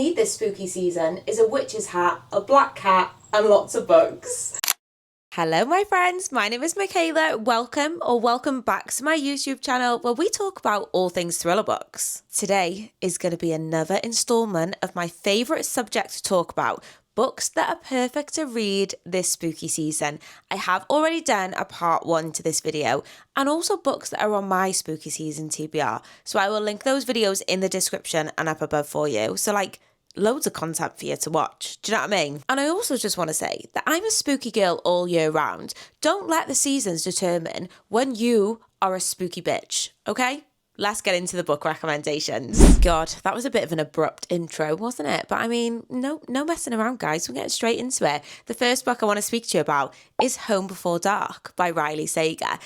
need this spooky season is a witch's hat, a black cat, and lots of books. Hello my friends, my name is Michaela. Welcome back to my YouTube channel where we talk about all things thriller books. Today is going to be another installment of my favourite subject to talk about, books that are perfect to read this spooky season. I have already done a part 1 to this video and also books that are on my spooky season TBR. So I will link those videos in the description and up above for you. So loads of content for you to watch. Do you know what I mean? And I also just want to say that I'm a spooky girl all year round. Don't let the seasons determine when you are a spooky bitch, okay? Let's get into the book recommendations. God, that was a bit of an abrupt intro, wasn't it? But I mean, no messing around, guys. We're getting straight into it. The first book I want to speak to you about is Home Before Dark by Riley Sager.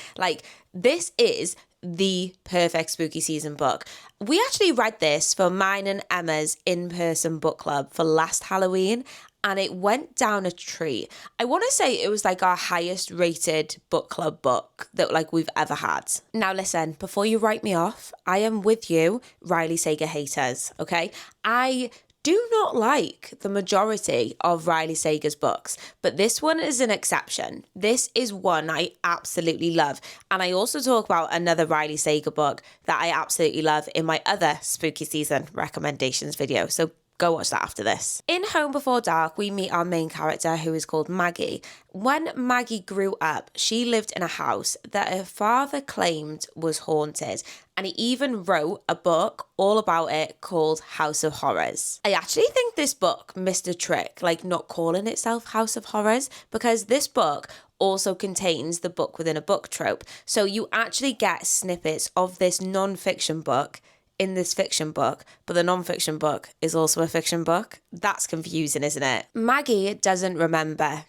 This is the perfect spooky season book. We actually read this for mine and Emma's in-person book club for last Halloween, and it went down a treat. I want to say it was our highest rated book club book that we've ever had. Now listen, before you write me off, I am with you, Riley Sager haters, okay? I do not like the majority of Riley Sager's books, but this one is an exception. This is one I absolutely love. And I also talk about another Riley Sager book that I absolutely love in my other spooky season recommendations video. So go watch that after this. In Home Before Dark, we meet our main character who is called Maggie. When Maggie grew up, she lived in a house that her father claimed was haunted, and he even wrote a book all about it called House of Horrors. I actually think this book missed a trick, not calling itself House of Horrors, because this book also contains the book within a book trope. So you actually get snippets of this non-fiction book in this fiction book, but the non-fiction book is also a fiction book. That's confusing, isn't it? Maggie doesn't remember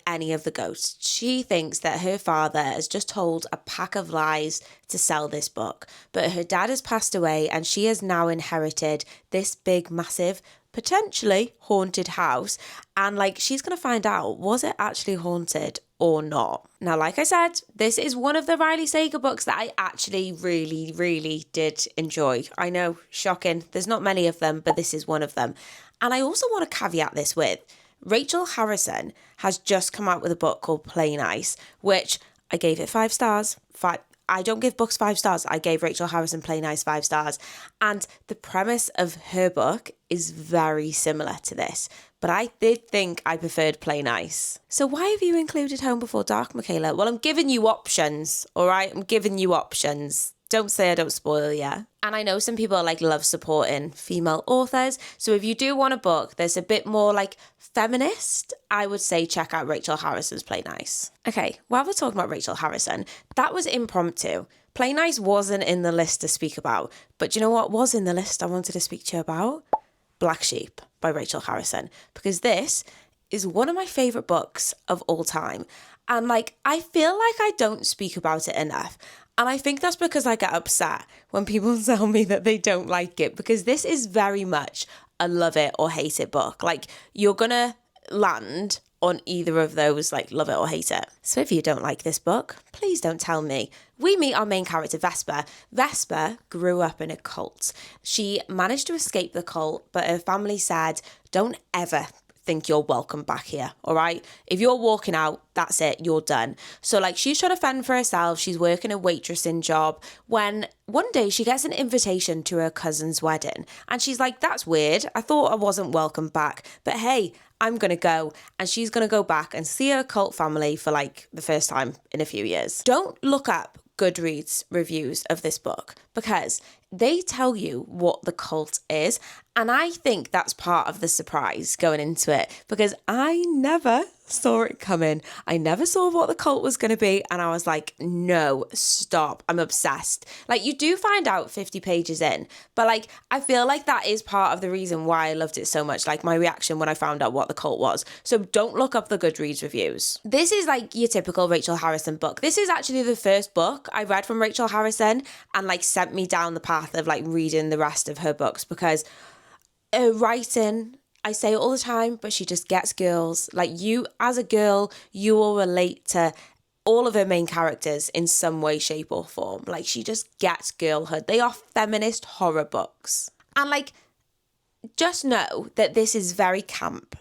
any of the ghosts. She thinks that her father has just told a pack of lies to sell this book, but her dad has passed away and she has now inherited this big, massive, potentially haunted house, and she's gonna find out, was it actually haunted or not? Now, like I said, this is one of the Riley Sager books that I actually really, really did enjoy. I know, shocking, there's not many of them, but this is one of them. And I also want to caveat this with, Rachel Harrison has just come out with a book called Plain Ice, which I gave it 5 stars. I don't give books 5 stars. I gave Rachel Harrison Plain Ice 5 stars. And the premise of her book is very similar to this. But I did think I preferred Plain Ice. So why have you included Home Before Dark, Michaela? Well, I'm giving you options, all right? I'm giving you options. Don't say I don't spoil you. And I know some people love supporting female authors. So if you do want a book that's a bit more feminist, I would say check out Rachel Harrison's Plain Ice. Okay, while we're talking about Rachel Harrison, that was impromptu. Plain Ice wasn't in the list to speak about. But do you know what was in the list I wanted to speak to you about? Black Sheep by Rachel Harrison. Because this is one of my favourite books of all time. And I feel like I don't speak about it enough. And I think that's because I get upset when people tell me that they don't like it, because this is very much a love it or hate it book. You're gonna land on either of those, love it or hate it. So if you don't like this book, please don't tell me. We meet our main character, Vesper. Vesper grew up in a cult. She managed to escape the cult, but her family said, don't ever think you're welcome back here, all right? If you're walking out, that's it, you're done. So she's trying to fend for herself. She's working a waitressing job when one day she gets an invitation to her cousin's wedding, and she's like, that's weird, I thought I wasn't welcome back, but hey, I'm gonna go. And she's gonna go back and see her cult family for the first time in a few years. Don't look up Goodreads reviews of this book, because they tell you what the cult is, and I think that's part of the surprise going into it, because I never saw it coming. I never saw what the cult was going to be, and I was like, no, stop, I'm obsessed. You do find out 50 pages in, but I feel like that is part of the reason why I loved it so much, my reaction when I found out what the cult was. So don't look up the Goodreads reviews. This is your typical Rachel Harrison book. This is actually the first book I read from Rachel Harrison, and sent me down the path of reading the rest of her books, because her writing, I say it all the time, but she just gets girls. You, as a girl, you will relate to all of her main characters in some way, shape or form. She just gets girlhood. They are feminist horror books. And just know that this is very camp.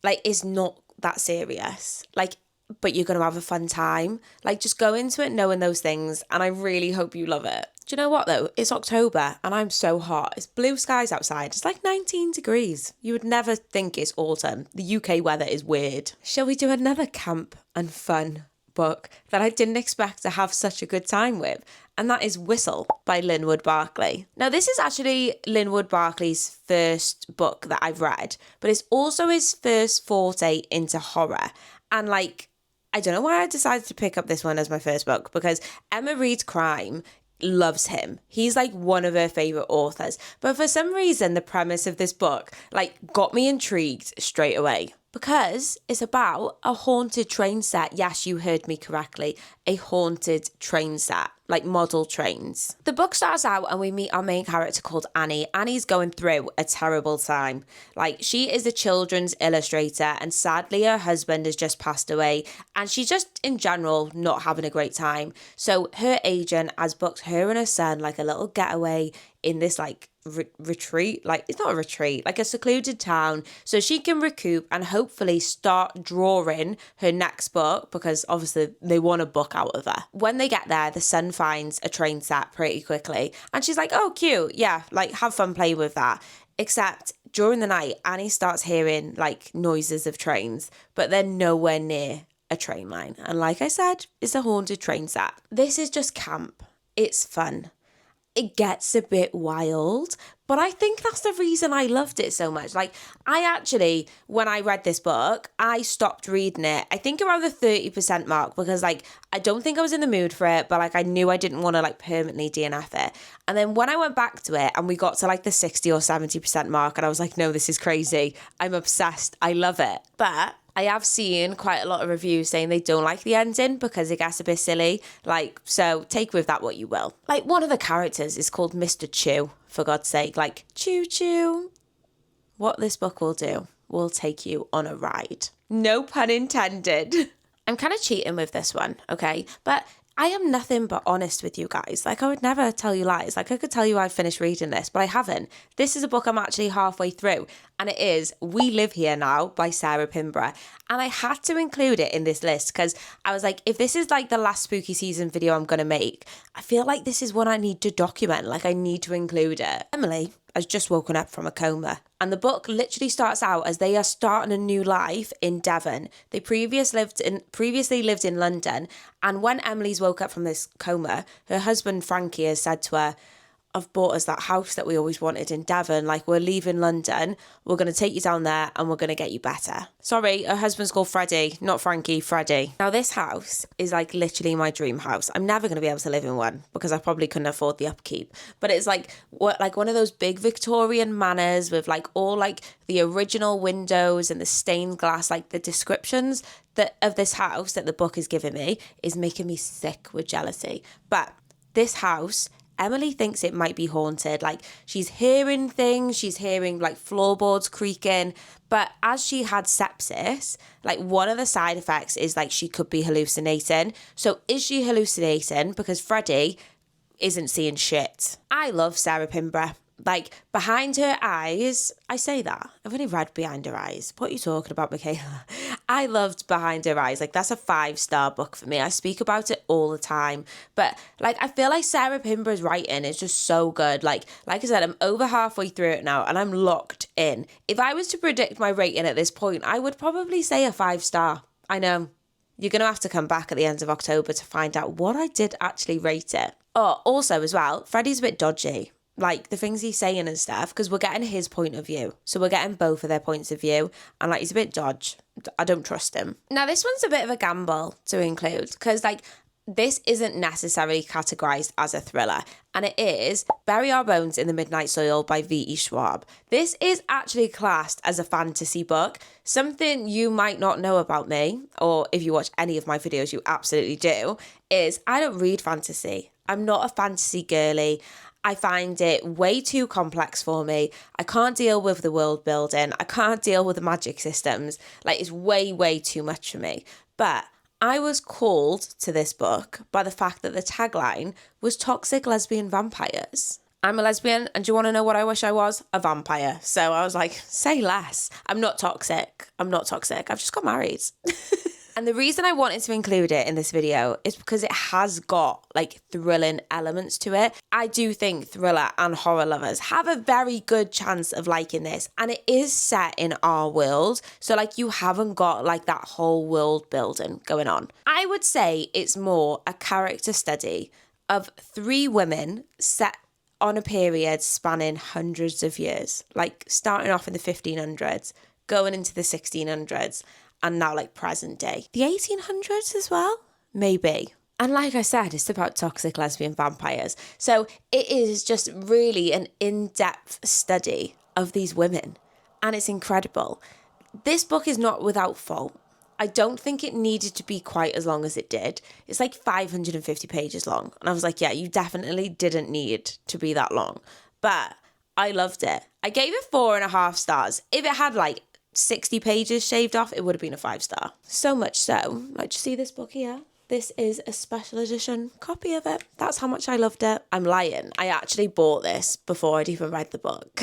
Like, it's not that serious. Like, but you're going to have a fun time. Like, just go into it knowing those things, and I really hope you love it. Do you know what, though? It's October, and I'm so hot. It's blue skies outside. It's like 19 degrees. You would never think it's autumn. The UK weather is weird. Shall we do another camp and fun book that I didn't expect to have such a good time with? And that is Whistle by Linwood Barclay. Now, this is actually Linwood Barclay's first book that I've read, but it's also his first forte into horror. And like, I don't know why I decided to pick up this one as my first book, because Emma reads crime, loves him. He's like one of her favourite authors. But for some reason, the premise of this book like got me intrigued straight away. Because it's about a haunted train set. Yes, you heard me correctly. A haunted train set, like model trains. The book starts out and we meet our main character called Annie. Annie's going through a terrible time. Like, she is a children's illustrator and sadly her husband has just passed away and she's just in general not having a great time. So her agent has booked her and her son like a little getaway in this like retreat, like it's not a retreat, like a secluded town, so she can recoup and hopefully start drawing her next book, because obviously they want a book out of her. When they get there, the son finds a train set pretty quickly and she's like, oh cute, yeah, like have fun playing with that. Except during the night, Annie starts hearing like noises of trains, but they're nowhere near a train line, and like I said, it's a haunted train set. This is just camp. It's fun. It gets a bit wild, but I think that's the reason I loved it so much. Like, I actually, when I read this book, I stopped reading it, I think around the 30% mark, because like, I don't think I was in the mood for it, but like, I knew I didn't want to like permanently DNF it. And then when I went back to it and we got to like the 60 or 70% mark, and I was like, no, this is crazy. I'm obsessed. I love it. But I have seen quite a lot of reviews saying they don't like the ending because it gets a bit silly. Like, so take with that what you will. Like, one of the characters is called Mr. Chew, for God's sake. Like, choo choo. What this book will do will take you on a ride. No pun intended. I'm kind of cheating with this one, okay? But I am nothing but honest with you guys. Like, I would never tell you lies. Like, I could tell you I finished reading this, but I haven't. This is a book I'm actually halfway through, and it is We Live Here Now by Sarah Pinborough. And I had to include it in this list because I was like, if this is like the last spooky season video I'm going to make, I feel like this is one I need to document. Like, I need to include it. Emily has just woken up from a coma, and the book literally starts out as they are starting a new life in Devon. They previously lived in London, and when Emily's woke up from this coma, her husband Frankie has said to her, I've bought us that house that we always wanted in Devon. Like, we're leaving London. We're going to take you down there and we're going to get you better. Sorry, her husband's called Freddie, not Frankie, Freddie. Now, this house is like literally my dream house. I'm never going to be able to live in one because I probably couldn't afford the upkeep. But it's like one of those big Victorian manors with like all like the original windows and the stained glass. Like, the descriptions of this house that the book is giving me is making me sick with jealousy. But this house, Emily thinks it might be haunted. Like, she's hearing things, she's hearing like floorboards creaking. But as she had sepsis, like one of the side effects is like she could be hallucinating. So is she hallucinating? Because Freddie isn't seeing shit. I love Sarah Pinborough. Like, behind her eyes, I say that. I've only read Behind Her Eyes. What are you talking about, Michaela? I loved Behind Her Eyes. Like, that's a 5-star book for me. I speak about it all the time. But, like, I feel like Sarah Pinborough's writing is just so good. Like I said, I'm over halfway through it now, and I'm locked in. If I was to predict my rating at this point, I would probably say a 5-star. I know. You're going to have to come back at the end of October to find out what I did actually rate it. Oh, also as well, Freddie's a bit dodgy. Like, the things he's saying and stuff, because we're getting his point of view. So we're getting both of their points of view. And, like, he's a bit dodge. I don't trust him. Now, this one's a bit of a gamble to include, because, like, this isn't necessarily categorised as a thriller. And it is Bury Our Bones in the Midnight Soil by V.E. Schwab. This is actually classed as a fantasy book. Something you might not know about me, or if you watch any of my videos, you absolutely do, is I don't read fantasy. I'm not a fantasy girly. I find it way too complex for me. I can't deal with the world building. I can't deal with the magic systems. Like, it's way, way too much for me. But I was called to this book by the fact that the tagline was toxic lesbian vampires. I'm a lesbian, and do you want to know what I wish I was? A vampire. So I was like, say less. I'm not toxic. I've just got married. And the reason I wanted to include it in this video is because it has got like thrilling elements to it. I do think thriller and horror lovers have a very good chance of liking this, and it is set in our world. So like you haven't got like that whole world building going on. I would say it's more a character study of three women set on a period spanning hundreds of years, like starting off in the 1500s, going into the 1600s, and now like present day. The 1800s as well? Maybe. And like I said, it's about toxic lesbian vampires. So it is just really an in-depth study of these women. And it's incredible. This book is not without fault. I don't think it needed to be quite as long as it did. It's like 550 pages long. And I was like, yeah, you definitely didn't need to be that long. But I loved it. I gave it 4.5 stars. If it had like 60 pages shaved off, it would have been a 5-star. So much so, like, you see this book here? This is a special edition copy of it. That's how much I loved it. I'm lying. I actually bought this before I'd even read the book.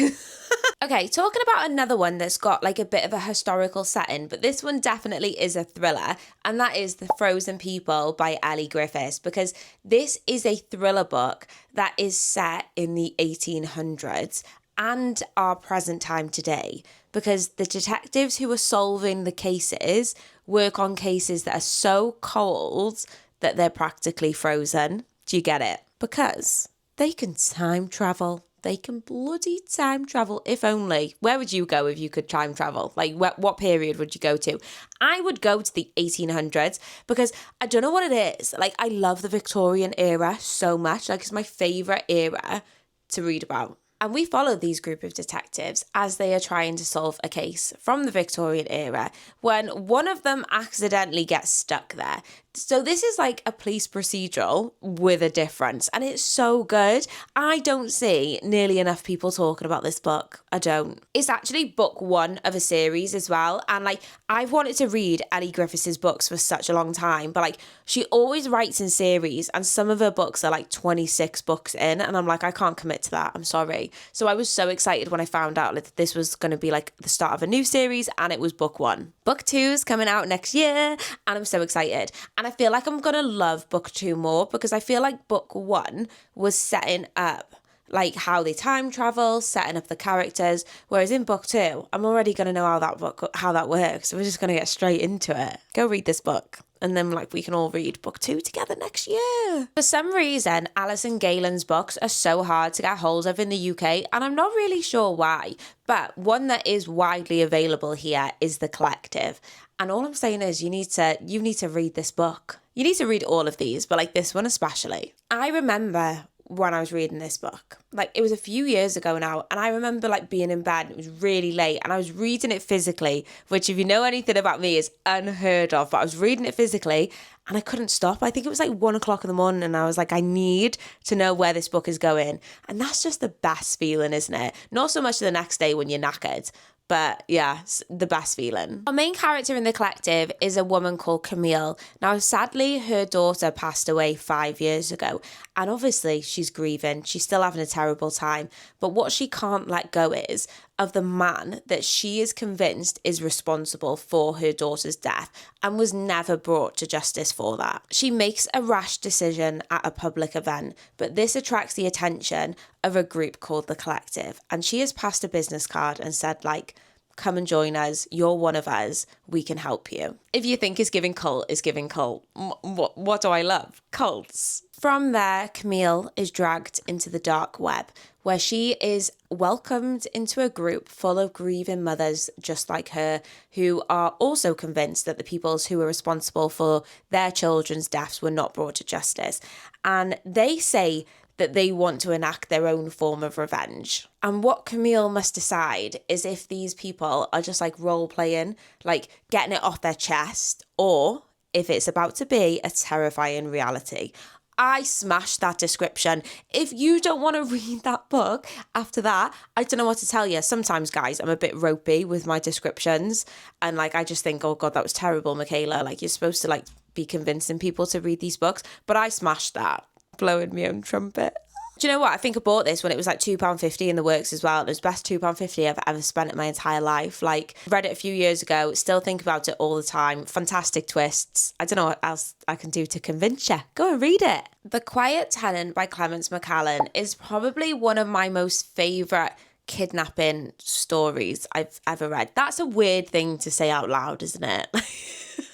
Okay, talking about another one that's got like a bit of a historical setting, but this one definitely is a thriller, and that is The Frozen People by Ellie Griffiths, because this is a thriller book that is set in the 1800s and our present time today, because the detectives who are solving the cases work on cases that are so cold that they're practically frozen. Do you get it? Because they can time travel. They can bloody time travel, if only. Where would you go if you could time travel? Like, what period would you go to? I would go to the 1800s because I don't know what it is. Like, I love the Victorian era so much. Like, it's my favourite era to read about. And we follow these group of detectives as they are trying to solve a case from the Victorian era when one of them accidentally gets stuck there. So this is like a police procedural with a difference, and it's so good. I don't see nearly enough people talking about this book. I don't. It's actually book 1 of a series as well, and like I've wanted to read Ellie Griffiths' books for such a long time, but like she always writes in series, and some of her books are like 26 books in, and I'm like, I can't commit to that. I'm sorry. So I was so excited when I found out that this was going to be like the start of a new series, and it was book 1. Book 2 is coming out next year, and I'm so excited. And I feel like I'm going to love book 2 more because I feel like book 1 was setting up like how they time travel, setting up the characters, whereas in book 2, I'm already going to know how that works. So we're just going to get straight into it. Go read this book. And then like we can all read book 2 together next year. For some reason, Alison Galen's books are so hard to get hold of in the UK, and I'm not really sure why. But one that is widely available here is The Collective. And all I'm saying is you need to read this book. You need to read all of these, but like this one especially. I remember when I was reading this book, like it was a few years ago now, and I remember like being in bed and it was really late and I was reading it physically, which if you know anything about me is unheard of, but I was reading it physically and I couldn't stop. I think it was like 1 o'clock in the morning and I was like, I need to know where this book is going. And that's just the best feeling, isn't it? Not so much the next day when you're knackered, but yeah, the best feeling. Our main character in The Collective is a woman called Camille. Now, sadly, her daughter passed away 5 years ago. And obviously, she's grieving. She's still having a terrible time. But what she can't let go is of the man that she is convinced is responsible for her daughter's death and was never brought to justice for that. She makes a rash decision at a public event, but this attracts the attention of a group called The Collective. And she has passed a business card and said, like, come and join us. You're one of us. We can help you. If you think it's giving cult, it's giving cult. What do I love? Cults. From there, Camille is dragged into the dark web, where she is welcomed into a group full of grieving mothers just like her, who are also convinced that the peoples who were responsible for their children's deaths were not brought to justice. And they say that they want to enact their own form of revenge. And what Camille must decide is if these people are just like role-playing, like getting it off their chest, or if it's about to be a terrifying reality. I smashed that description. If you don't want to read that book after that, I don't know what to tell you. Sometimes, guys, I'm a bit ropey with my descriptions. And like, I just think, oh God, that was terrible, Michaela. Like, you're supposed to like be convincing people to read these books. But I smashed that. Blowing my own trumpet. Do you know what? I think I bought this when it was like £2.50 in the works as well. It was the best £2.50 I've ever spent in my entire life. Like, read it a few years ago, still think about it all the time. Fantastic twists. I don't know what else I can do to convince you. Go and read it. The Quiet Tenant by Clemence McCallan is probably one of my most favourite kidnapping stories I've ever read. That's a weird thing to say out loud, isn't it?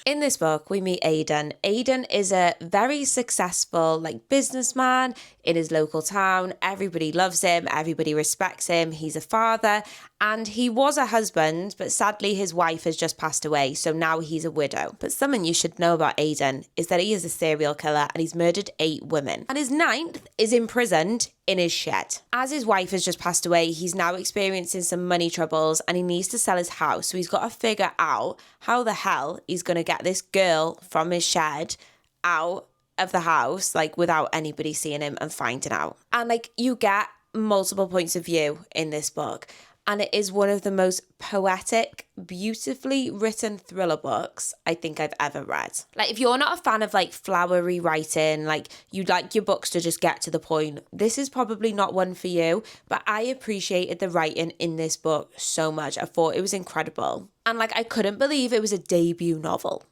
In this book, we meet Aidan. Aidan is a very successful businessman in his local town. Everybody loves him. Everybody respects him. He's a father and he was a husband, but sadly his wife has just passed away. So now he's a widow. But something you should know about Aidan is that he is a serial killer and he's murdered 8 women. And his 9th is imprisoned in his shed. As his wife has just passed away, he's now experiencing some money troubles and he needs to sell his house. So he's got to figure out how the hell he's going to get this girl from his shed out of the house, without anybody seeing him and finding out. And you get multiple points of view in this book. And it is one of the most poetic, beautifully written thriller books I think I've ever read. If you're not a fan of flowery writing, you'd like your books to just get to the point, this is probably not one for you. But I appreciated the writing in this book so much. I thought it was incredible. And I couldn't believe it was a debut novel.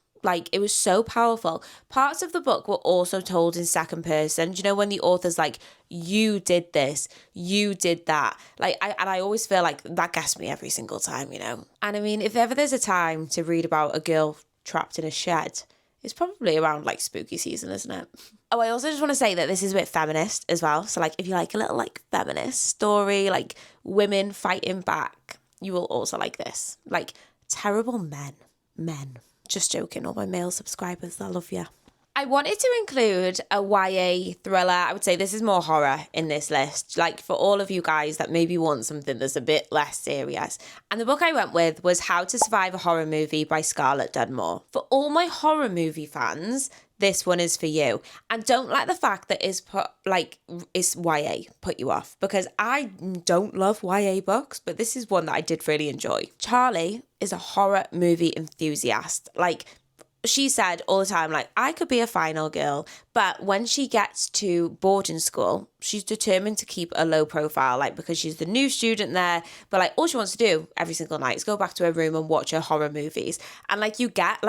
It was so powerful. Parts of the book were also told in second person. Do you know when the author's you did this, you did that. I always feel that gets me every single time, And I mean, if ever there's a time to read about a girl trapped in a shed, it's probably around spooky season, isn't it? Oh, I also just want to say that this is a bit feminist as well. So if you like a little feminist story, women fighting back, you will also like this. Terrible men. Just joking, all my male subscribers, I love you. I wanted to include a YA thriller. I would say this is more horror in this list. For all of you guys that maybe want something that's a bit less serious. And the book I went with was How to Survive a Horror Movie by Scarlett Dunmore. For all my horror movie fans, this one is for you. And don't let the fact that it's YA put you off, because I don't love YA books, but this is one that I did really enjoy. Charlie is a horror movie enthusiast. She said all the time, I could be a final girl, but when she gets to boarding school, she's determined to keep a low profile, because she's the new student there, but all she wants to do every single night is go back to her room and watch her horror movies. And you get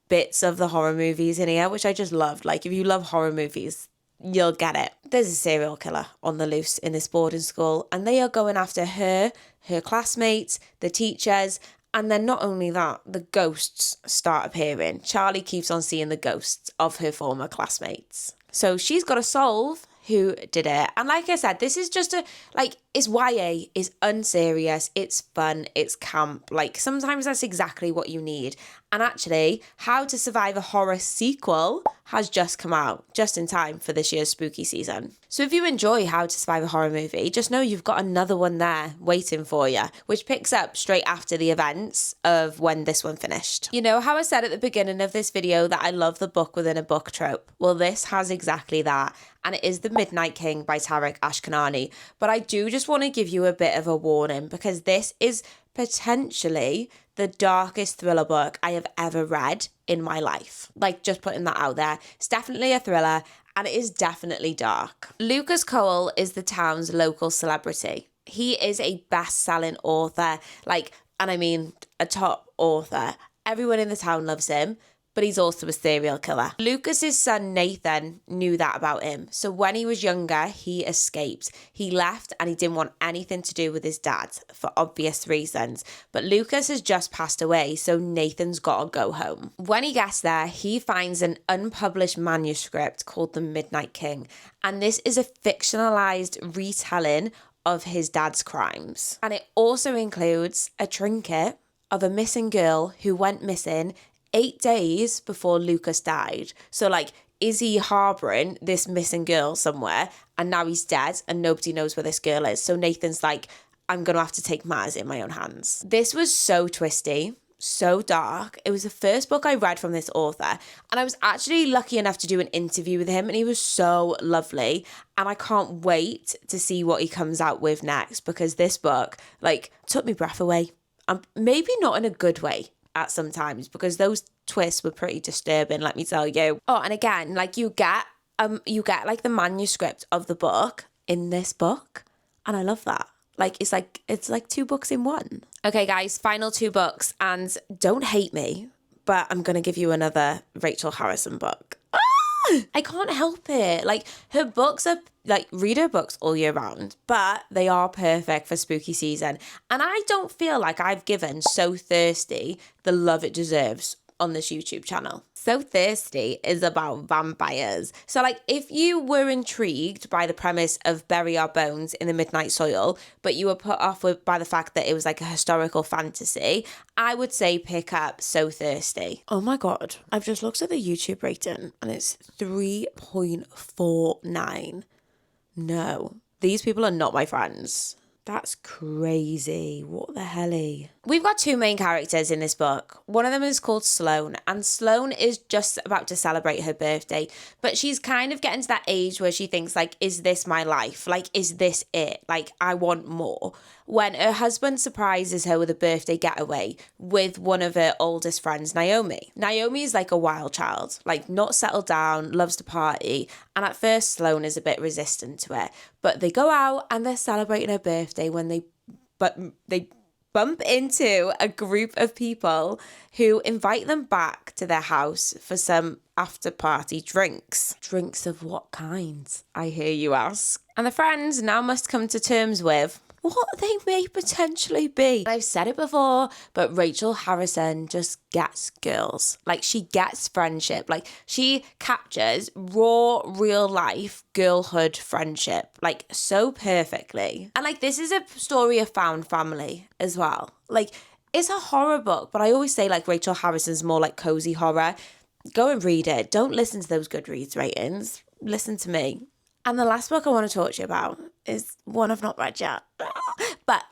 bits of the horror movies in here, which I just loved. If you love horror movies, you'll get it. There's a serial killer on the loose in this boarding school, and they are going after her classmates, the teachers. And then not only that, the ghosts start appearing. Charlie keeps on seeing the ghosts of her former classmates. So she's got to solve who did it. And like I said, this is just it's YA, it's unserious, it's fun, it's camp. Sometimes that's exactly what you need. And actually, How to Survive a Horror sequel has just come out, just in time for this year's spooky season. So if you enjoy How to Survive a Horror Movie, just know you've got another one there waiting for you, which picks up straight after the events of when this one finished. You know how I said at the beginning of this video that I love the book within a book trope? Well, this has exactly that. And it is The Midnight King by Tariq Ashkenani. But I do just want to give you a bit of a warning, because this is potentially the darkest thriller book I have ever read in my life. Just putting that out there. It's definitely a thriller and it is definitely dark. Lucas Cole is the town's local celebrity. He is a best-selling author, and I mean a top author. Everyone in the town loves him, but he's also a serial killer. Lucas's son Nathan knew that about him. So when he was younger, he escaped. He left and he didn't want anything to do with his dad for obvious reasons. But Lucas has just passed away, so Nathan's got to go home. When he gets there, he finds an unpublished manuscript called The Midnight King. And this is a fictionalized retelling of his dad's crimes. And it also includes a trinket of a missing girl who went missing 8 days before Lucas died. So is he harbouring this missing girl somewhere and now he's dead and nobody knows where this girl is? So Nathan's I'm going to have to take matters in my own hands. This was so twisty, so dark. It was the first book I read from this author, and I was actually lucky enough to do an interview with him, and he was so lovely. And I can't wait to see what he comes out with next, because this book took my breath away. Maybe not in a good way at some times, because those twists were pretty disturbing, let me tell you. Oh, and again, you get the manuscript of the book, in this book. And I love that. It's like 2 books in one. Okay, guys, final 2 books. And don't hate me, but I'm going to give you another Rachel Harrison book. I can't help it. Like, her books are, like, read her books all year round, but they are perfect for spooky season. And I don't feel like I've given So Thirsty the love it deserves on this YouTube channel. So Thirsty is about vampires. So, like, if you were intrigued by the premise of Bury Our Bones in the Midnight Soil, but you were put off by the fact that it was like a historical fantasy, I would say pick up So Thirsty. Oh my God. I've just looked at the YouTube rating and it's 3.49. No, these people are not my friends. That's crazy. What the helly? We've got 2 main characters in this book. One of them is called Sloane, and Sloane is just about to celebrate her birthday, but she's kind of getting to that age where she thinks, like, is this my life? Like, is this it? Like, I want more. When her husband surprises her with a birthday getaway with one of her oldest friends, Naomi. Naomi is like a wild child, like not settled down, loves to party, and at first Sloane is a bit resistant to it, but they go out and they're celebrating her birthday when they bump into a group of people who invite them back to their house for some after-party drinks. Drinks of what kinds, I hear you ask? And the friends now must come to terms with what they may potentially be. I've said it before, but Rachel Harrison just gets girls. Like, she gets friendship. Like, she captures raw, real life girlhood friendship, like, so perfectly. And, like, this is a story of found family as well. Like, it's a horror book, but I always say, like, Rachel Harrison's more like cozy horror. Go and read it. Don't listen to those Goodreads ratings. Listen to me. And the last book I want to talk to you about is one I've not read yet. But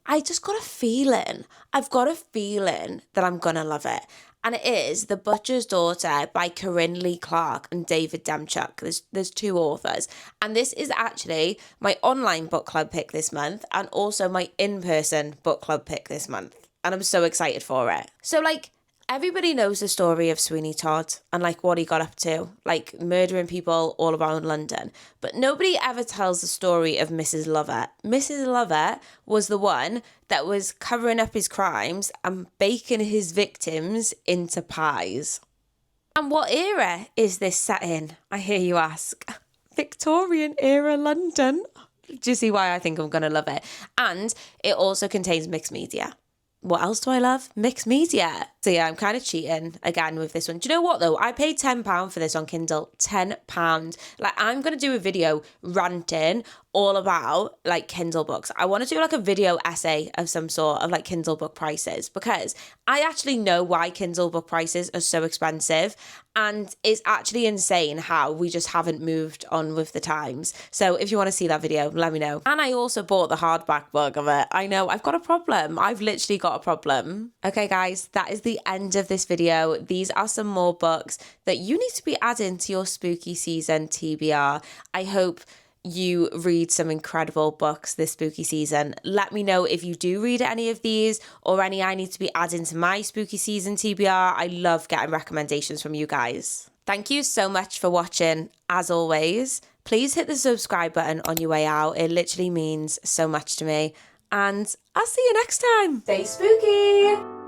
I just got a feeling. I've got a feeling that I'm going to love it. And it is The Butcher's Daughter by Corinne Lee Clark and David Demchuk. There's 2 authors. And this is actually my online book club pick this month and also my in-person book club pick this month. And I'm so excited for it. So, like, everybody knows the story of Sweeney Todd and, like, what he got up to, like, murdering people all around London. But nobody ever tells the story of Mrs. Lovett. Mrs. Lovett was the one that was covering up his crimes and baking his victims into pies. And what era is this set in, I hear you ask? Victorian era London. Do you see why I think I'm going to love it? And it also contains mixed media. What else do I love? Mixed media. So yeah, I'm kind of cheating again with this one. Do you know what though? I paid £10 for this on Kindle. £10. Like, I'm going to do a video ranting all about, like, Kindle books. I want to do, like, a video essay of some sort of, like, Kindle book prices, because I actually know why Kindle book prices are so expensive, and it's actually insane how we just haven't moved on with the times. So if you want to see that video, let me know. And I also bought the hardback book of it. I know, I've got a problem. I've literally got a problem. Okay, guys, that is the end of this video. These are some more books that you need to be adding to your spooky season TBR. I hope you read some incredible books this spooky season. Let me know if you do read any of these or any I need to be adding to my spooky season TBR. I love getting recommendations from you guys. Thank you so much for watching. As always, please hit the subscribe button on your way out. It literally means so much to me. And I'll see you next time. Stay spooky.